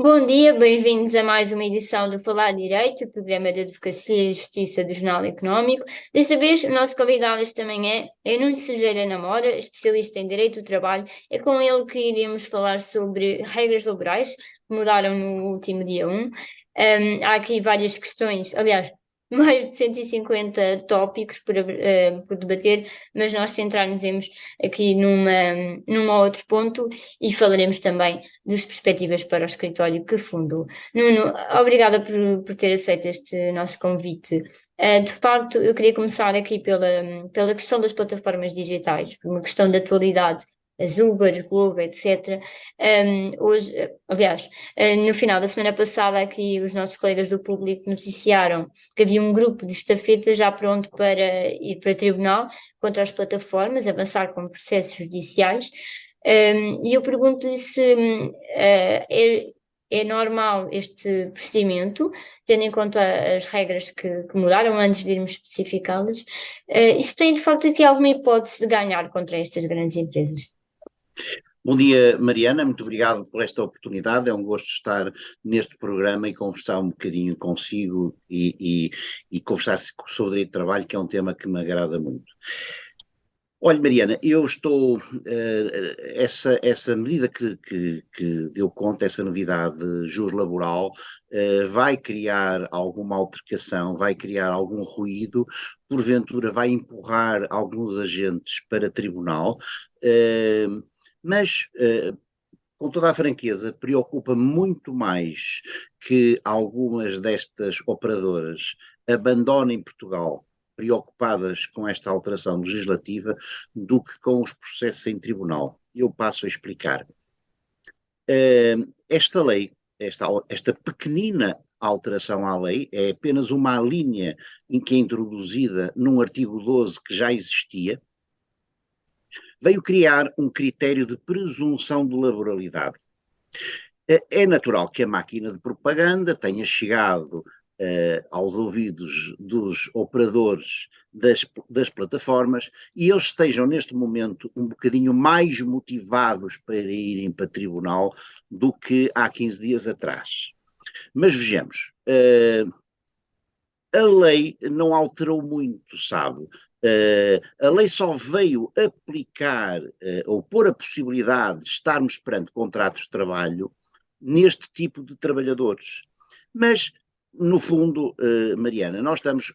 Bom dia, bem-vindos a mais uma edição do Falar Direito, o programa de Advocacia e Justiça do Jornal Económico. Desta vez, o nosso convidado esta manhã é Nuno Cerejeira Namora, especialista em Direito do Trabalho. É com ele que iremos falar sobre regras laborais que mudaram no último dia 1. Há aqui várias questões, aliás, mais de 150 tópicos por debater, mas nós centrarmos aqui num outro ponto e falaremos também das perspectivas para o escritório que fundou. Nuno, obrigada por ter aceito este nosso convite. De facto, eu queria começar aqui pela questão das plataformas digitais, por uma questão de atualidade, as Uber, Globo, etc. Hoje, aliás, no final da semana passada, aqui os nossos colegas do público noticiaram que havia um grupo de estafeta já pronto para ir para tribunal contra as plataformas, avançar com processos judiciais. E eu pergunto-lhe se é normal este procedimento, tendo em conta as regras que mudaram antes de irmos especificá-las, e se tem de facto aqui alguma hipótese de ganhar contra estas grandes empresas. Bom dia, Mariana, muito obrigado por esta oportunidade. É um gosto estar neste programa e conversar um bocadinho consigo e conversar sobre direito de trabalho, que é um tema que me agrada muito. Olha, Mariana, eu estou. Essa medida que deu conta, essa novidade de juros laboral, vai criar alguma altercação, vai criar algum ruído, porventura vai empurrar alguns agentes para tribunal, mas. Com toda a franqueza, preocupa muito mais que algumas destas operadoras abandonem Portugal preocupadas com esta alteração legislativa do que com os processos em tribunal. Eu passo a explicar. Esta lei, esta pequenina alteração à lei, é apenas uma linha em que é introduzida num artigo 12 que já existia, veio criar um critério de presunção de laboralidade. É natural que a máquina de propaganda tenha chegado aos ouvidos dos operadores das plataformas e eles estejam neste momento um bocadinho mais motivados para irem para tribunal do que há 15 dias atrás. Mas vejamos, a lei não alterou muito, sabe? A lei só veio aplicar ou pôr a possibilidade de estarmos perante contratos de trabalho neste tipo de trabalhadores. Mas, no fundo, Mariana, nós estamos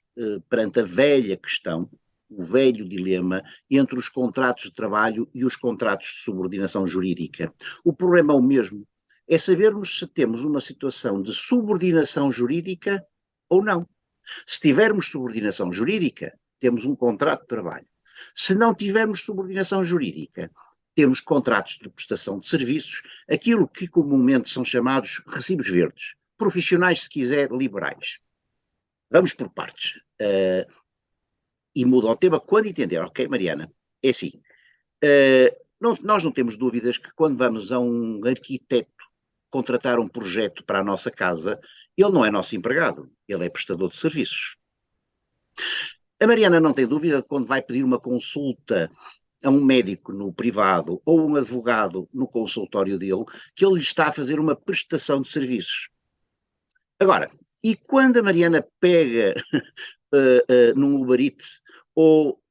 perante a velha questão, o velho dilema entre os contratos de trabalho e os contratos de subordinação jurídica. O problema é o mesmo, é sabermos se temos uma situação de subordinação jurídica ou não. Se tivermos subordinação jurídica, temos um contrato de trabalho. Se não tivermos subordinação jurídica, temos contratos de prestação de serviços, aquilo que comumente são chamados recibos verdes, profissionais, se quiser, liberais. Vamos por partes. E muda o tema quando entender, ok, Mariana? É assim, nós não temos dúvidas que quando vamos a um arquiteto contratar um projeto para a nossa casa, ele não é nosso empregado, ele é prestador de serviços. A Mariana não tem dúvida de que quando vai pedir uma consulta a um médico no privado ou um advogado no consultório dele, que ele está a fazer uma prestação de serviços. Agora, e quando a Mariana pega num Uber Eats ou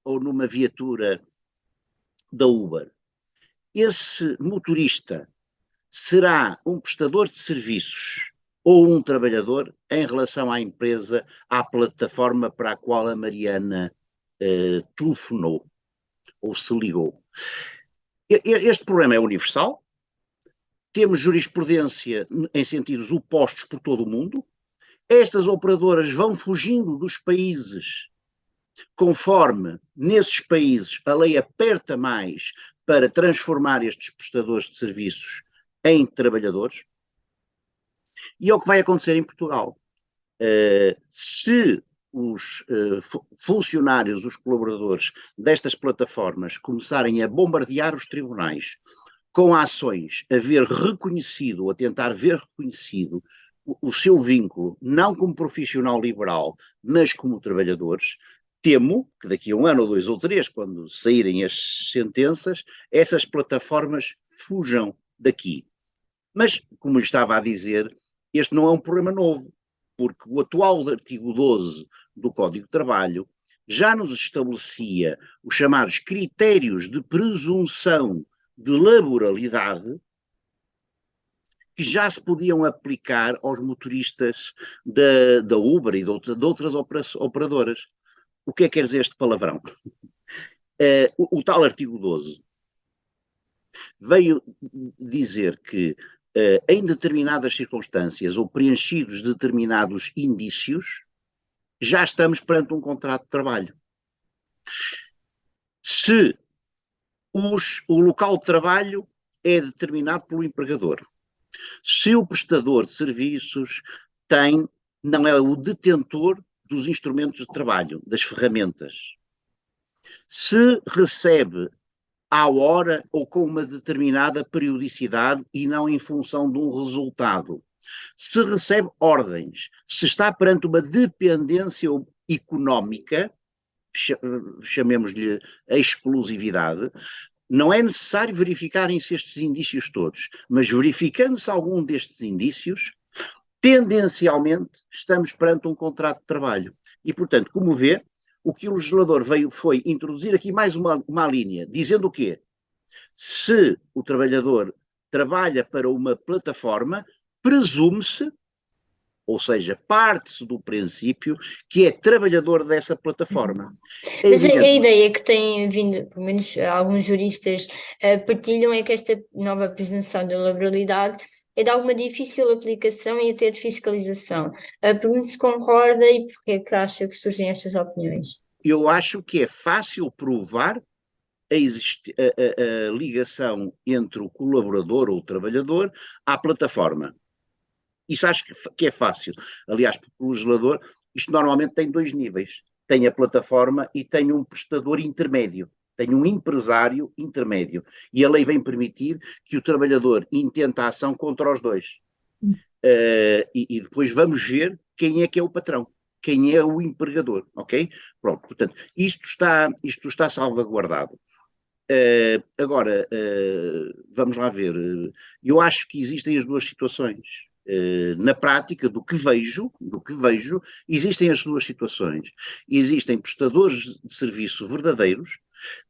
numa viatura da Uber, esse motorista será um prestador de serviços ou um trabalhador em relação à empresa, à plataforma para a qual a Mariana telefonou ou se ligou. Este problema é universal, temos jurisprudência em sentidos opostos por todo o mundo, estas operadoras vão fugindo dos países conforme nesses países a lei aperta mais para transformar estes prestadores de serviços em trabalhadores, e é o que vai acontecer em Portugal. Se os funcionários, os colaboradores destas plataformas começarem a bombardear os tribunais com ações a ver reconhecido, ou a tentar ver reconhecido o seu vínculo, não como profissional liberal, mas como trabalhadores, temo que daqui a um ano, ou dois, ou três, quando saírem as sentenças, essas plataformas fujam daqui. Mas, como lhe estava a dizer, este não é um problema novo, porque o atual artigo 12 do Código de Trabalho já nos estabelecia os chamados critérios de presunção de laboralidade, que já se podiam aplicar aos motoristas da Uber e de outras operadoras. O que é que quer dizer este palavrão? O tal artigo 12 veio dizer que em determinadas circunstâncias ou preenchidos determinados indícios, já estamos perante um contrato de trabalho. Se o local de trabalho é determinado pelo empregador, se o prestador de serviços não é o detentor dos instrumentos de trabalho, das ferramentas, se recebe à hora ou com uma determinada periodicidade e não em função de um resultado, se recebe ordens, se está perante uma dependência económica, chamemos-lhe a exclusividade, não é necessário verificarem-se estes indícios todos, mas verificando-se algum destes indícios, tendencialmente estamos perante um contrato de trabalho. E, portanto, como vê, o que o legislador foi introduzir aqui mais uma linha, dizendo o quê? Se o trabalhador trabalha para uma plataforma, presume-se, ou seja, parte-se do princípio que é trabalhador dessa plataforma. É Mas a evidente. ideia que tem vindo, pelo menos alguns juristas partilham, é que esta nova presunção de laboralidade é de alguma difícil aplicação e até de fiscalização. Pergunto se concorda e porque é que acha que surgem estas opiniões. Eu acho que é fácil provar a ligação entre o colaborador ou o trabalhador à plataforma. Isso acho que é fácil. Aliás, porque o legislador, isto normalmente tem dois níveis. Tem a plataforma e tem um prestador intermédio. Tem um empresário intermédio. E a lei vem permitir que o trabalhador intente a ação contra os dois. E depois vamos ver quem é que é o patrão, quem é o empregador, ok? Pronto, portanto, isto está salvaguardado. Agora, vamos lá ver. Eu acho que existem as duas situações. Na prática, do que vejo, existem as duas situações. Existem prestadores de serviço verdadeiros,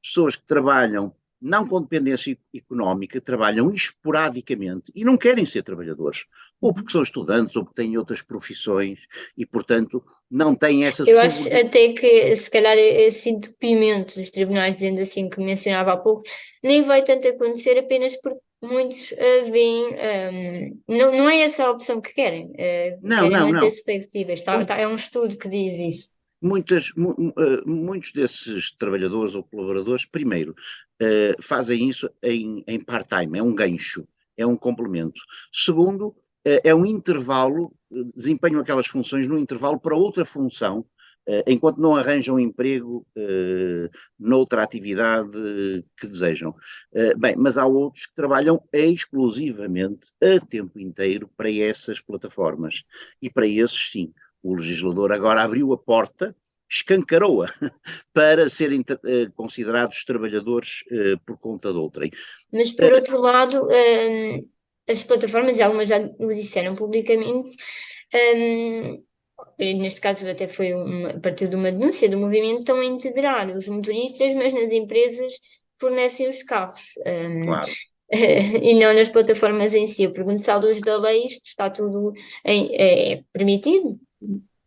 pessoas que trabalham não com dependência económica, trabalham esporadicamente e não querem ser trabalhadores, ou porque são estudantes, ou porque têm outras profissões e, portanto, não têm essa Eu acho subordinação. até que, se calhar, esse entupimento dos tribunais, dizendo assim, que mencionava há pouco, nem vai tanto acontecer apenas porque muitos veem. Não é essa a opção que querem. Não, Querem não, não. manter-se flexíveis. É Muitos, um estudo que diz isso. muitos desses trabalhadores ou colaboradores, primeiro, fazem isso em part-time, é um gancho, é um complemento. Segundo, é um intervalo, desempenham aquelas funções no intervalo para outra função, enquanto não arranjam um emprego noutra atividade que desejam. Bem, mas há outros que trabalham exclusivamente a tempo inteiro para essas plataformas. E para esses, sim, o legislador agora abriu a porta, escancarou-a, para serem considerados trabalhadores por conta de outrem. Mas, por outro lado, as plataformas, e algumas já o disseram publicamente, neste caso até foi a partir de uma denúncia do movimento, estão a integrar os motoristas, mas nas empresas que fornecem os carros. Claro. E não nas plataformas em si. Eu pergunto se à luz da lei isto está tudo é permitido.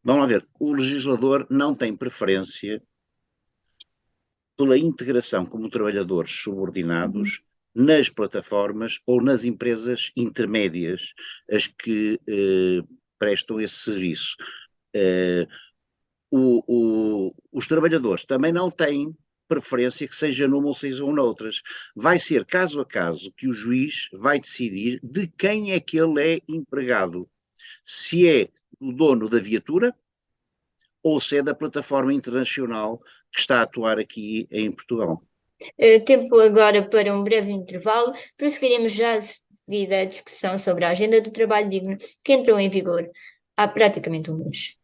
Vamos lá ver, o legislador não tem preferência pela integração como trabalhadores Uhum. subordinados nas plataformas ou nas empresas intermédias, as que prestam esse serviço. Eh, os trabalhadores também não têm preferência que seja numa ou seja noutras. Vai ser caso a caso que o juiz vai decidir de quem é que ele é empregado. Se é o dono da viatura ou se é da plataforma internacional que está a atuar aqui em Portugal. Tempo agora para um breve intervalo. Prosseguiremos já de seguida a discussão sobre a agenda do trabalho digno que entrou em vigor há praticamente um mês.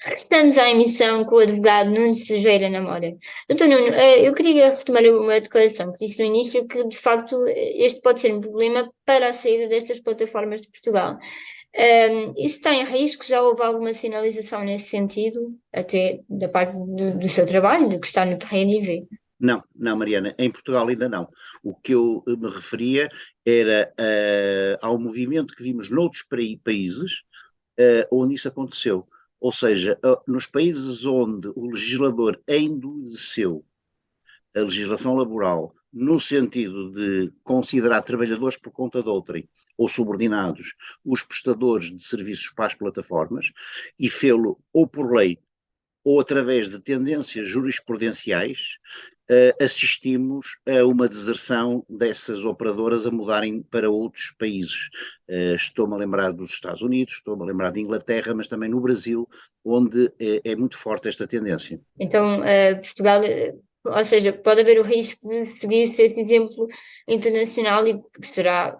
Estamos à emissão com o advogado Nuno Silveira na Mora. Doutor Nuno, eu queria retomar uma declaração que disse no início que, de facto, este pode ser um problema para a saída destas plataformas de Portugal. Isso está em risco? Já houve alguma sinalização nesse sentido, até da parte do seu trabalho, do que está no terreno e vê? Não, não, Mariana, em Portugal ainda não. O que eu me referia era ao movimento que vimos noutros países onde isso aconteceu. Ou seja, nos países onde o legislador endureceu a legislação laboral no sentido de considerar trabalhadores por conta de outrem ou subordinados os prestadores de serviços para as plataformas e fê-lo ou por lei ou através de tendências jurisprudenciais, assistimos a uma deserção dessas operadoras a mudarem para outros países. Estou-me a lembrar dos Estados Unidos, estou-me a lembrar de Inglaterra, mas também no Brasil, onde é muito forte esta tendência. Então, Portugal, ou seja, pode haver o risco de seguir-se esse exemplo internacional e que será,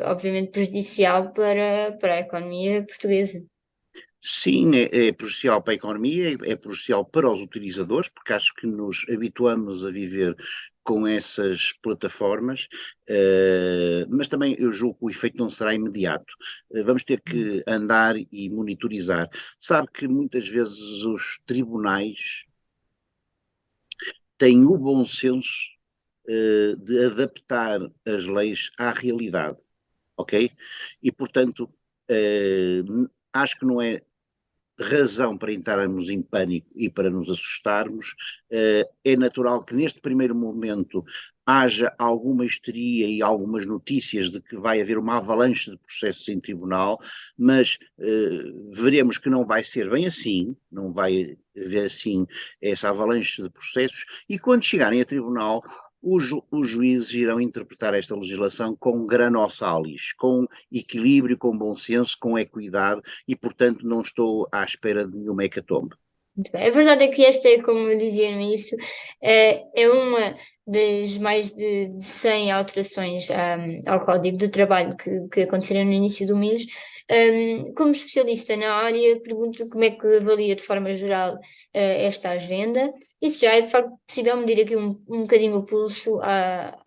obviamente, prejudicial para a economia portuguesa. Sim, é prejudicial para a economia, é prejudicial para os utilizadores, porque acho que nos habituamos a viver com essas plataformas, mas também eu julgo que o efeito não será imediato. Vamos ter que andar e monitorizar. Sabe que muitas vezes os tribunais têm o bom senso, de adaptar as leis à realidade, ok? E, portanto, acho que não é razão para entrarmos em pânico e para nos assustarmos. É natural que neste primeiro momento haja alguma histeria e algumas notícias de que vai haver uma avalanche de processos em tribunal, mas veremos que não vai ser bem assim, não vai haver assim essa avalanche de processos, e quando chegarem a tribunal, os juízes irão interpretar esta legislação com grano salis, com equilíbrio, com bom senso, com equidade, e, portanto, não estou à espera de nenhuma hecatombe. Muito bem. A verdade é que esta, como eu dizia no início, é uma das mais de 100 alterações ao Código do Trabalho que aconteceram no início do mês. Como especialista na área, pergunto como é que avalia de forma geral esta agenda e se já é de facto possível medir aqui um bocadinho o pulso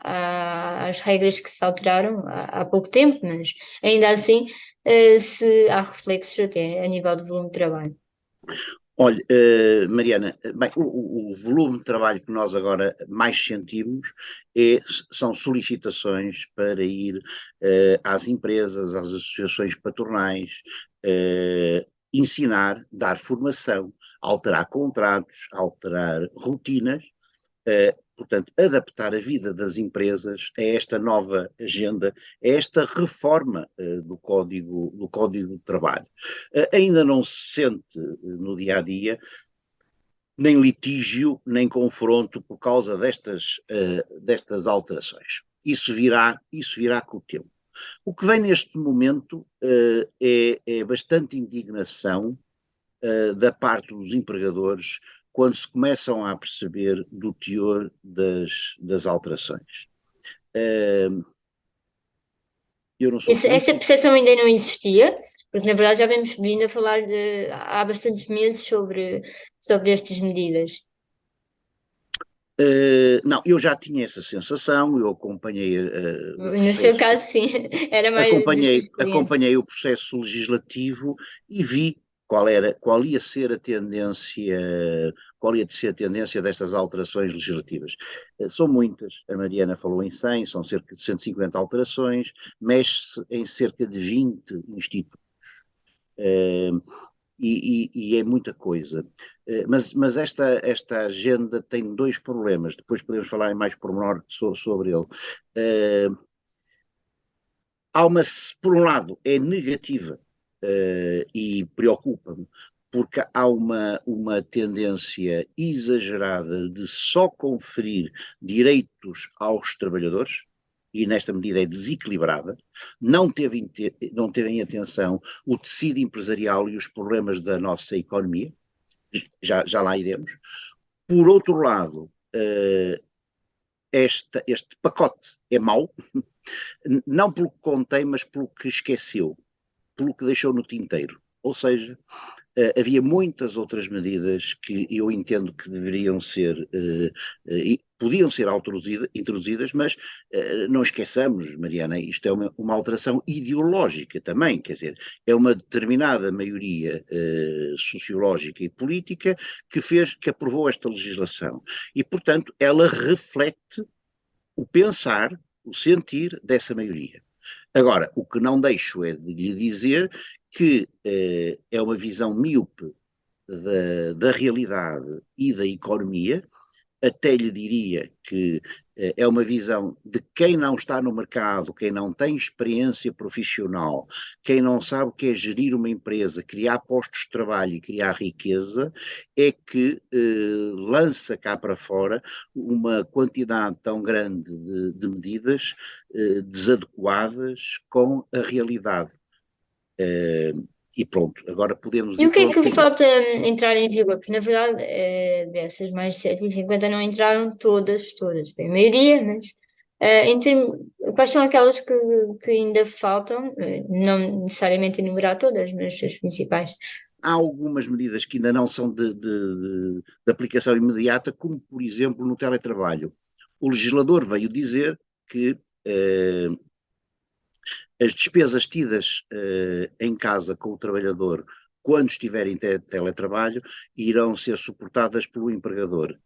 às regras que se alteraram há pouco tempo, mas ainda assim, se há reflexos até a nível do volume de trabalho. Olha, Mariana, bem, o volume de trabalho que nós agora mais sentimos são solicitações para ir às empresas, às associações patronais, ensinar, dar formação, alterar contratos, alterar rotinas, portanto, adaptar a vida das empresas a esta nova agenda, a esta reforma do Código de Trabalho. Ainda não se sente no dia a dia nem litígio, nem confronto por causa destas alterações. Isso virá com o tempo. O que vem neste momento é bastante indignação da parte dos empregadores quando se começam a perceber do teor das alterações. Eu não sou Essa crítico. percepção ainda não existia, porque na verdade já vemos vindo a falar há bastantes meses sobre estas medidas. Não, eu já tinha essa sensação, eu acompanhei o No seu processo, caso, sim, era mais dos acompanhei, seus clientes. acompanhei o processo legislativo e vi qual ia ser a tendência, qual ia ser a tendência destas alterações legislativas. São muitas, a Mariana falou em 100, são cerca de 150 alterações, mexe-se em cerca de 20 institutos. E é muita coisa. Mas esta agenda tem dois problemas, depois podemos falar em mais pormenor sobre ele. Por um lado, é negativa e preocupa-me, porque há uma tendência exagerada de só conferir direitos aos trabalhadores, e nesta medida é desequilibrada, não teve em atenção o tecido empresarial e os problemas da nossa economia, já lá iremos. Por outro lado, este pacote é mau, não pelo que contém, mas pelo que esqueceu, pelo que deixou no tinteiro. Ou seja, havia muitas outras medidas que eu entendo que deveriam ser, podiam ser introduzidas, mas não esqueçamos, Mariana, isto é uma alteração ideológica também, quer dizer, é uma determinada maioria sociológica e política que aprovou esta legislação. E, portanto, ela reflete o pensar, o sentir dessa maioria. Agora, o que não deixo é de lhe dizer que é uma visão míope da realidade e da economia, até lhe diria que é uma visão de quem não está no mercado, quem não tem experiência profissional, quem não sabe o que é gerir uma empresa, criar postos de trabalho e criar riqueza, é que lança cá para fora uma quantidade tão grande de medidas desadequadas com a realidade. E pronto, agora podemos E ir o que para é que outro. falta entrar em vigor? Porque, na verdade, dessas mais de 750 não entraram todas. Foi a maioria, mas quais são aquelas que ainda faltam? Não necessariamente enumerar todas, mas as principais. Há algumas medidas que ainda não são de aplicação imediata, como, por exemplo, no teletrabalho. O legislador veio dizer que as despesas tidas em casa com o trabalhador quando estiver em teletrabalho irão ser suportadas pelo empregador.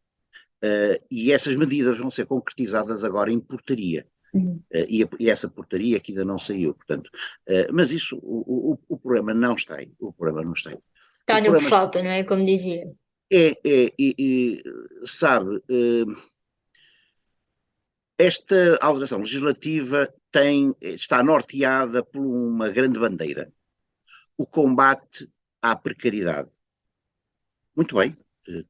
E essas medidas vão ser concretizadas agora em portaria. Uhum. E essa portaria que ainda não saiu, portanto. Mas isso, o problema não está aí. O problema não está aí. O Está no que problema falta, não é? Como dizia. sabe, esta alteração legislativa está norteada por uma grande bandeira, o combate à precariedade. Muito bem,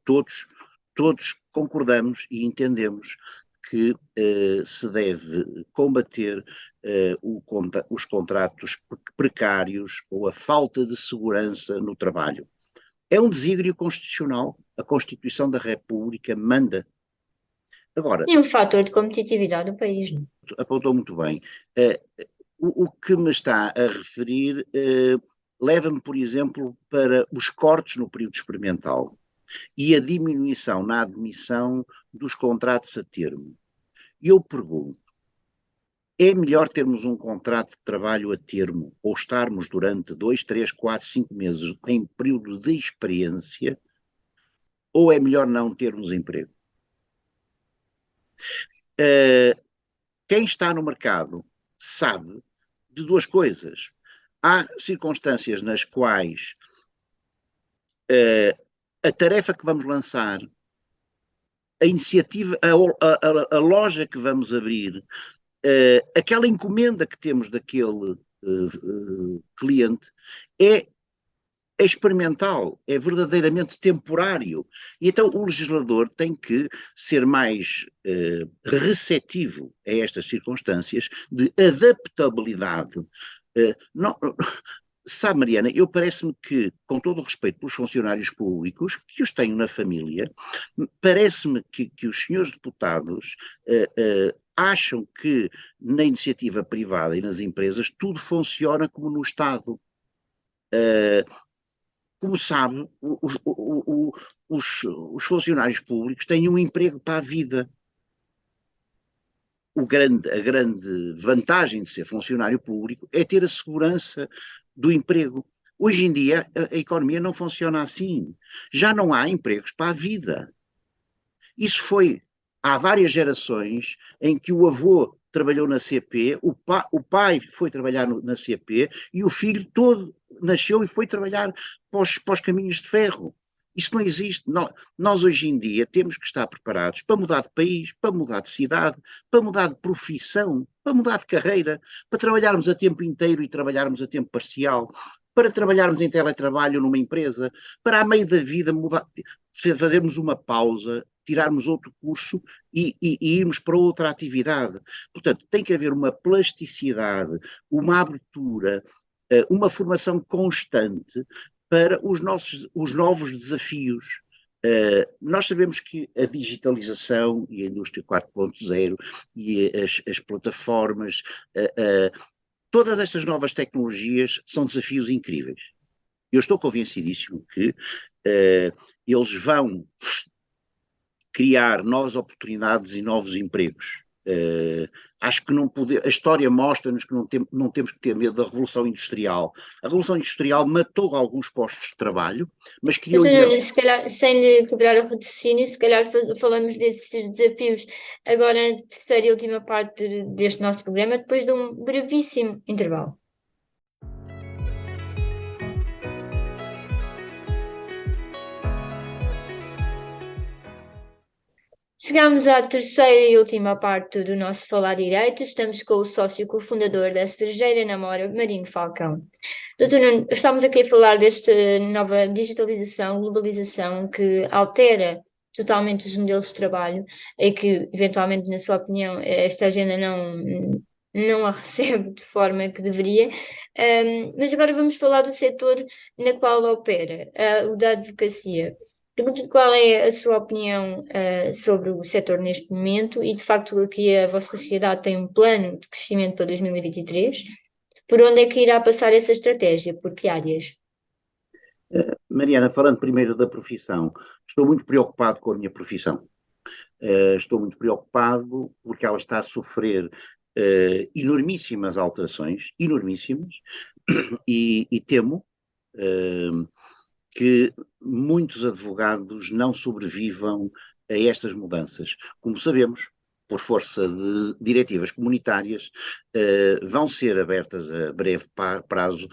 todos concordamos e entendemos que se deve combater os contratos precários ou a falta de segurança no trabalho. É um desígnio constitucional, a Constituição da República manda. Agora, E um fator de competitividade do país, não é? apontou muito bem. O que me está a referir leva-me, por exemplo, para os cortes no período experimental e a diminuição na admissão dos contratos a termo. E eu pergunto, é melhor termos um contrato de trabalho a termo ou estarmos durante 2, 3, 4, 5 meses em período de experiência, ou é melhor não termos emprego? Quem está no mercado sabe de duas coisas. Há circunstâncias nas quais a tarefa que vamos lançar, a iniciativa, a loja que vamos abrir, aquela encomenda que temos daquele cliente é experimental, é verdadeiramente temporário. E então o legislador tem que ser mais receptivo a estas circunstâncias de adaptabilidade. Não, sabe, Mariana, eu parece-me que, com todo o respeito pelos funcionários públicos, que os tenho na família, parece-me que os senhores deputados acham que na iniciativa privada e nas empresas tudo funciona como no Estado. Como sabe, os funcionários públicos têm um emprego para a vida. A grande vantagem de ser funcionário público é ter a segurança do emprego. Hoje em dia, a economia não funciona assim. Já não há empregos para a vida. Isso foi há várias gerações em que o avô trabalhou na CP, o pai foi trabalhar na CP e o filho todo nasceu e foi trabalhar para os caminhos de ferro. Isso não existe. Nós hoje em dia temos que estar preparados para mudar de país, para mudar de cidade, para mudar de profissão, para mudar de carreira, para trabalharmos a tempo inteiro e trabalharmos a tempo parcial, para trabalharmos em teletrabalho numa empresa, para a meio da vida mudar, fazermos uma pausa, tirarmos outro curso e irmos para outra atividade. Portanto, tem que haver uma plasticidade, uma abertura, uma formação constante para os novos desafios. Nós sabemos que a digitalização e a indústria 4.0 e as plataformas, todas estas novas tecnologias são desafios incríveis. Eu estou convencidíssimo que eles vão criar novas oportunidades e novos empregos. Acho que a história mostra-nos que não temos que ter medo da Revolução Industrial. A Revolução Industrial matou alguns postos de trabalho, mas criou... Nuno, se calhar, sem lhe quebrar o raciocínio, se calhar falamos desses desafios agora na terceira e última parte deste nosso programa, depois de um brevíssimo intervalo. Chegamos à terceira e última parte do nosso Falar Direito. Estamos com o sócio cofundador da Cerejeira Namora, Marinho Falcão. Doutor Nuno, estamos aqui a falar desta nova digitalização, globalização que altera totalmente os modelos de trabalho e que, eventualmente, na sua opinião, esta agenda não a recebe de forma que deveria. Mas agora vamos falar do setor na qual opera, o da advocacia. Pergunto qual é a sua opinião sobre o setor neste momento e, de facto, aqui a vossa sociedade tem um plano de crescimento para 2023. Por onde é que irá passar essa estratégia? Por que áreas? Mariana, falando primeiro da profissão, estou muito preocupado com a minha profissão. Estou muito preocupado porque ela está a sofrer enormíssimas alterações, enormíssimas, e temo que muitos advogados não sobrevivam a estas mudanças. Como sabemos, por força de diretivas comunitárias, vão ser abertas a breve prazo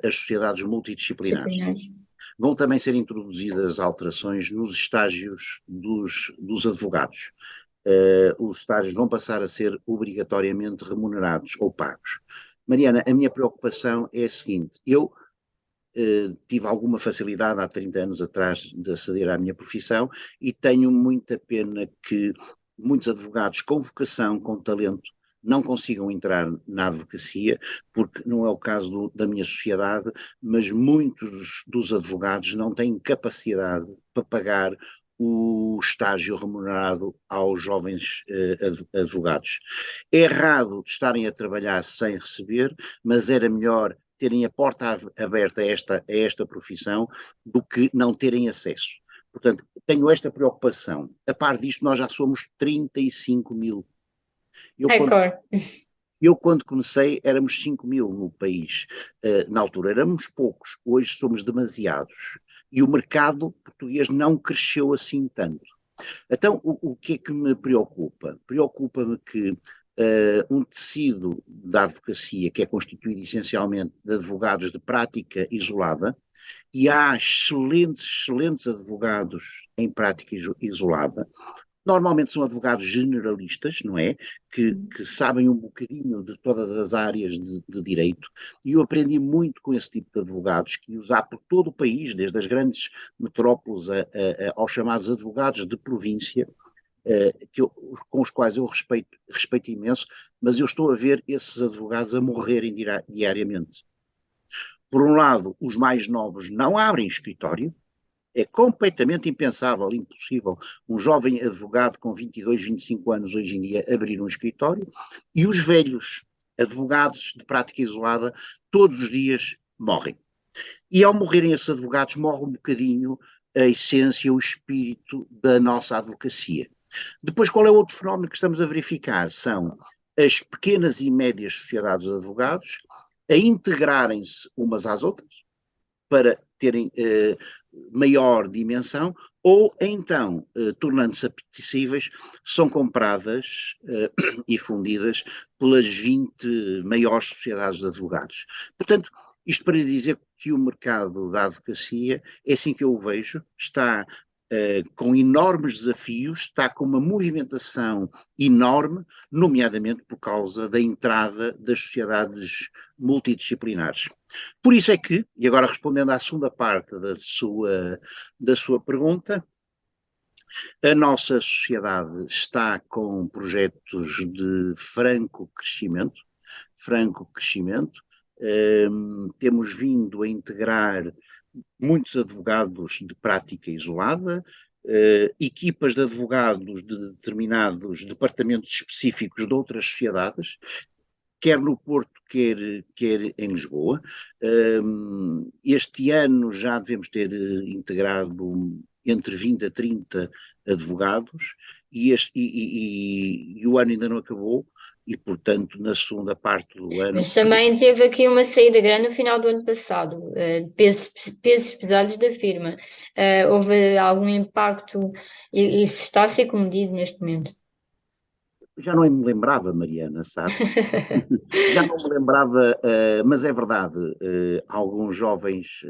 as sociedades multidisciplinares. Vão também ser introduzidas alterações nos estágios dos advogados. Os estágios vão passar a ser obrigatoriamente remunerados ou pagos. Mariana, a minha preocupação é a seguinte: eu tive alguma facilidade há 30 anos atrás de aceder à minha profissão e tenho muita pena que muitos advogados com vocação, com talento, não consigam entrar na advocacia, porque não é o caso da minha sociedade, mas muitos dos advogados não têm capacidade para pagar o estágio remunerado aos jovens advogados. É errado estarem a trabalhar sem receber, mas era melhor terem a porta aberta a esta profissão do que não terem acesso. Portanto, tenho esta preocupação. A par disto, nós já somos 35 mil. Eu, quando comecei, éramos 5 mil no país. Na altura éramos poucos, hoje somos demasiados. E o mercado português não cresceu assim tanto. Então, o que é que me preocupa? Preocupa-me que um tecido da advocacia que é constituído essencialmente de advogados de prática isolada, e há excelentes advogados em prática isolada. Normalmente são advogados generalistas, não é? Que sabem um bocadinho de todas as áreas de direito, e eu aprendi muito com esse tipo de advogados, que os há por todo o país, desde as grandes metrópoles aos chamados advogados de província, com os quais eu respeito imenso, mas eu estou a ver esses advogados a morrerem diariamente. Por um lado, os mais novos não abrem escritório. É completamente impensável, impossível, um jovem advogado com 22, 25 anos hoje em dia abrir um escritório, e os velhos advogados de prática isolada todos os dias morrem. E ao morrerem esses advogados, morre um bocadinho a essência, o espírito da nossa advocacia. Depois, qual é o outro fenómeno que estamos a verificar? São as pequenas e médias sociedades de advogados a integrarem-se umas às outras para terem maior dimensão, ou então, tornando-se apetecíveis, são compradas e fundidas pelas 20 maiores sociedades de advogados. Portanto, isto para dizer que o mercado da advocacia, é assim que eu o vejo, está com enormes desafios, está com uma movimentação enorme, nomeadamente por causa da entrada das sociedades multidisciplinares. Por isso é que, e agora respondendo à segunda parte da sua pergunta, a nossa sociedade está com projetos de franco crescimento, temos vindo a integrar muitos advogados de prática isolada, equipas de advogados de determinados departamentos específicos de outras sociedades, quer no Porto, quer em Lisboa. Este ano já devemos ter integrado entre 20 a 30 advogados e o ano ainda não acabou e, portanto, na segunda parte do ano. Mas também teve aqui uma saída grande no final do ano passado, pesos pesados da firma. Houve algum impacto e se está a ser comedido neste momento? Já não me lembrava, Mariana, sabes? Já não me lembrava, mas é verdade, alguns jovens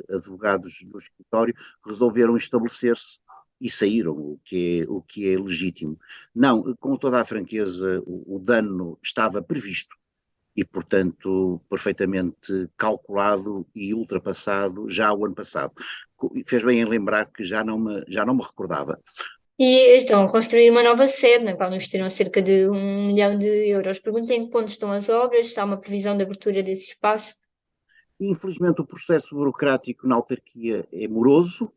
advogados do escritório resolveram estabelecer-se e saíram, o que é legítimo. Não, com toda a franqueza, o dano estava previsto e, portanto, perfeitamente calculado e ultrapassado já o ano passado. Fez bem em lembrar que já não me recordava. E estão a construir uma nova sede, na qual investiram cerca de 1 milhão de euros. Pergunto em que ponto estão as obras, se há uma previsão de abertura desse espaço. Infelizmente, o processo burocrático na autarquia é moroso,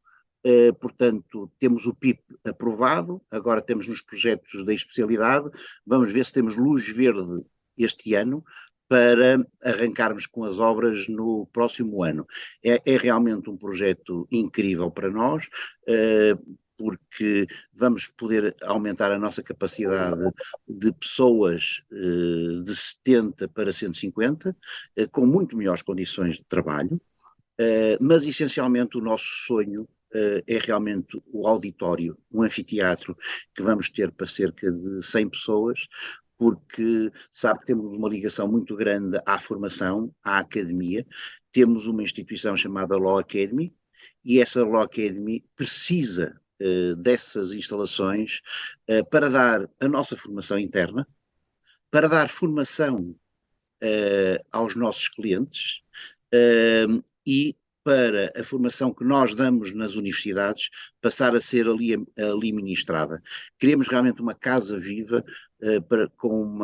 portanto, temos o PIP aprovado, agora temos nos projetos da especialidade, vamos ver se temos luz verde este ano para arrancarmos com as obras no próximo ano. É realmente um projeto incrível para nós, porque vamos poder aumentar a nossa capacidade de pessoas de 70 para 150, com muito melhores condições de trabalho, mas essencialmente o nosso sonho é realmente o auditório, um anfiteatro que vamos ter para cerca de 100 pessoas, porque sabe que temos uma ligação muito grande à formação, à academia, temos uma instituição chamada Law Academy, e essa Law Academy precisa dessas instalações para dar a nossa formação interna, para dar formação aos nossos clientes e para a formação que nós damos nas universidades passar a ser ali ministrada. Queremos realmente uma casa viva com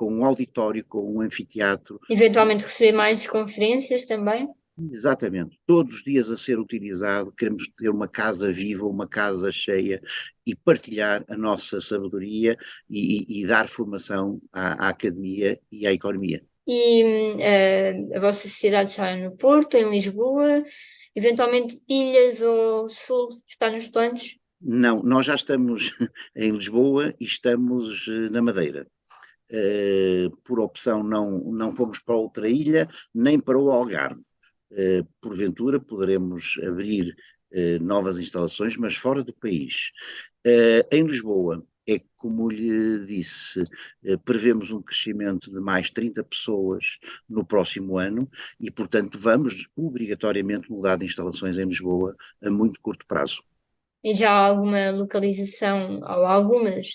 um auditório, com um anfiteatro. Eventualmente receber mais conferências também. Exatamente, todos os dias a ser utilizado, queremos ter uma casa viva, uma casa cheia e partilhar a nossa sabedoria e dar formação à academia e à economia. E a vossa sociedade está no Porto, em Lisboa, eventualmente ilhas ou sul, está nos planos? Não, nós já estamos em Lisboa e estamos na Madeira. Por opção não fomos para outra ilha, nem para o Algarve. Porventura poderemos abrir novas instalações, mas fora do país. Em Lisboa, é como lhe disse, prevemos um crescimento de mais 30 pessoas no próximo ano e, portanto, vamos obrigatoriamente mudar de instalações em Lisboa a muito curto prazo. E já há alguma localização, ou algumas,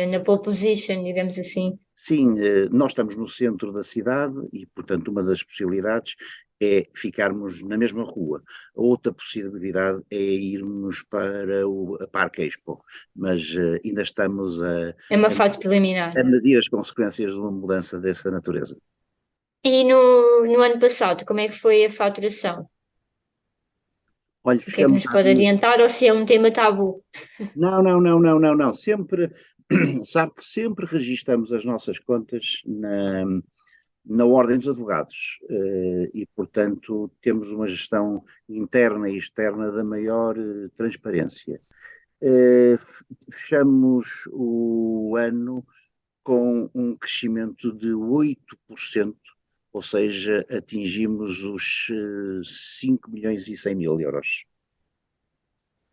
na pole position, digamos assim? Sim, nós estamos no centro da cidade e, portanto, uma das possibilidades é ficarmos na mesma rua. A outra possibilidade é irmos para a Parque Expo, mas ainda estamos É uma fase preliminar. a medir as consequências de uma mudança dessa natureza. E no ano passado, como é que foi a faturação? Olha, O que é que fechamos nos há pode adiantar ou se é um tema tabu? Não, não, não, não, não, não. Sempre, sabe que sempre registamos as nossas contas na Ordem dos Advogados e, portanto, temos uma gestão interna e externa da maior transparência. Fechamos o ano com um crescimento de 8%, ou seja, atingimos os 5 milhões e 100 mil euros.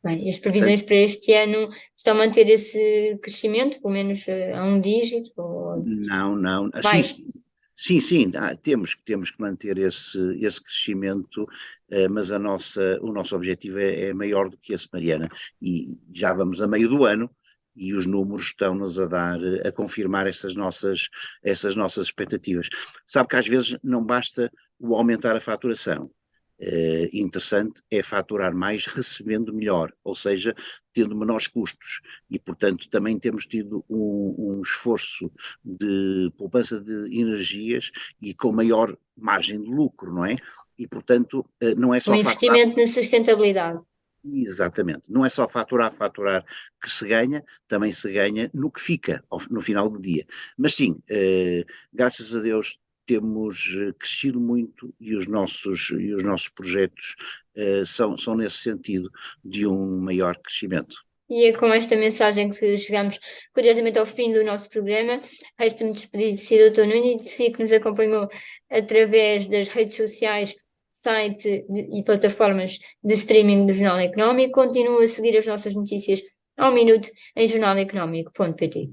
Bem, e as previsões para este ano são manter esse crescimento, pelo menos a um dígito, ou Não, não. Sim, vai? sim, sim, temos que manter esse crescimento, mas o nosso objetivo é maior do que esse, Mariana. E já vamos a meio do ano e os números estão-nos a confirmar essas nossas expectativas. Sabe que às vezes não basta o aumentar a faturação. Interessante é faturar mais recebendo melhor, ou seja, tendo menores custos. E, portanto, também temos tido um esforço de poupança de energias e com maior margem de lucro, não é? E, portanto, não é Um só faturar. investimento na sustentabilidade. Exatamente. Não é só faturar que se ganha, também se ganha no que fica no final do dia. Mas sim, graças a Deus temos crescido muito e os nossos projetos são nesse sentido de um maior crescimento. E é com esta mensagem que chegamos, curiosamente, ao fim do nosso programa. Resta-me despedir de si, Dr. Nuno, e de si que nos acompanhou através das redes sociais, e plataformas de streaming do Jornal Económico. Continua a seguir as nossas notícias ao minuto em jornaleconómico.pt.